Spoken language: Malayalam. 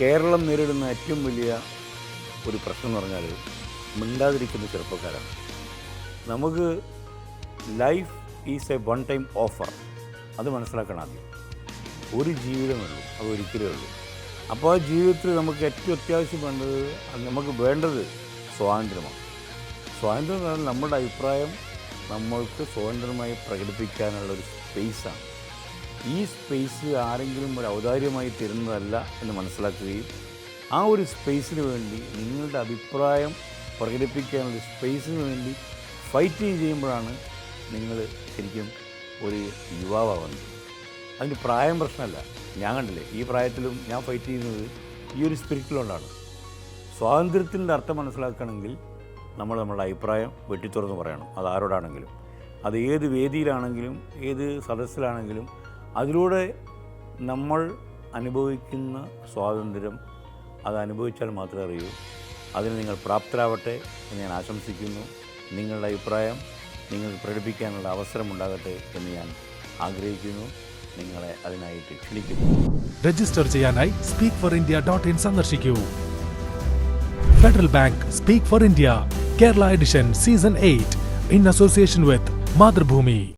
കേരളം നേരിടുന്ന ഏറ്റവും വലിയ ഒരു പ്രശ്നം എന്ന് പറഞ്ഞാൽ മിണ്ടാതിരിക്കുന്ന ചെറുപ്പക്കാരാണ്. നമുക്ക് life is A one time offer, അത് മനസ്സിലാക്കണം ആദ്യം. ഒരു ജീവിതമുള്ളൂ, അത് ഒരിക്കലേ ഉള്ളൂ. അപ്പോൾ ആ ജീവിതത്തിൽ നമുക്ക് ഏറ്റവും അത്യാവശ്യം നമുക്ക് വേണ്ടത് സ്വാതന്ത്ര്യമാണ്. സ്വാതന്ത്ര്യം എന്ന് പറഞ്ഞാൽ നമ്മുടെ അഭിപ്രായം നമ്മൾക്ക് സ്വതന്ത്രമായി പ്രകടിപ്പിക്കാനുള്ളൊരു സ്പേസാണ്. ഈ സ്പേസ് ആരെങ്കിലും ഒരു ഔദാര്യമായി തരുന്നതല്ല എന്ന് മനസ്സിലാക്കുകയും ആ ഒരു സ്പേസിന് വേണ്ടി നിങ്ങളുടെ അഭിപ്രായം പ്രകടിപ്പിക്കാനുള്ള സ്പേസിന് വേണ്ടി ഫൈറ്റ് ചെയ്യുമ്പോഴാണ് നിങ്ങൾ ശരിക്കും ഒരു യുവാവാകുന്നത്. അതിന് പ്രായം പ്രശ്നമല്ല. ഞാൻ കണ്ടില്ലേ, ഈ പ്രായത്തിലും ഞാൻ ഫൈറ്റ് ചെയ്യുന്നത് ഈ ഒരു സ്പിരിറ്റിലുകൊണ്ടാണ്. സ്വാതന്ത്ര്യത്തിൻ്റെ അർത്ഥം മനസ്സിലാക്കണമെങ്കിൽ നമ്മളുടെ അഭിപ്രായം വെട്ടിത്തുറന്ന് പറയണം. അത് ആരോടാണെങ്കിലും, അത് ഏത് വേദിയിലാണെങ്കിലും ഏത് സദസ്സിലാണെങ്കിലും അതിലൂടെ നമ്മൾ അനുഭവിക്കുന്ന സ്വാതന്ത്ര്യം അത് അനുഭവിച്ചാൽ മാത്രമേ അറിയൂ. അതിന് നിങ്ങൾ പ്രാപ്തരാവട്ടെ എന്ന് ഞാൻ ആശംസിക്കുന്നു. നിങ്ങളുടെ അഭിപ്രായം നിങ്ങൾക്ക് പ്രകടിപ്പിക്കാനുള്ള അവസരമുണ്ടാകട്ടെ എന്ന് ഞാൻ ആഗ്രഹിക്കുന്നു. നിങ്ങളെ അതിനായിട്ട് ക്ഷണിക്കുന്നു. രജിസ്റ്റർ ചെയ്യാനായി speakforindia.in സന്ദർശിക്കൂ. Federal bank speak for India Kerala edition season 8 in association with Mathrubhumi.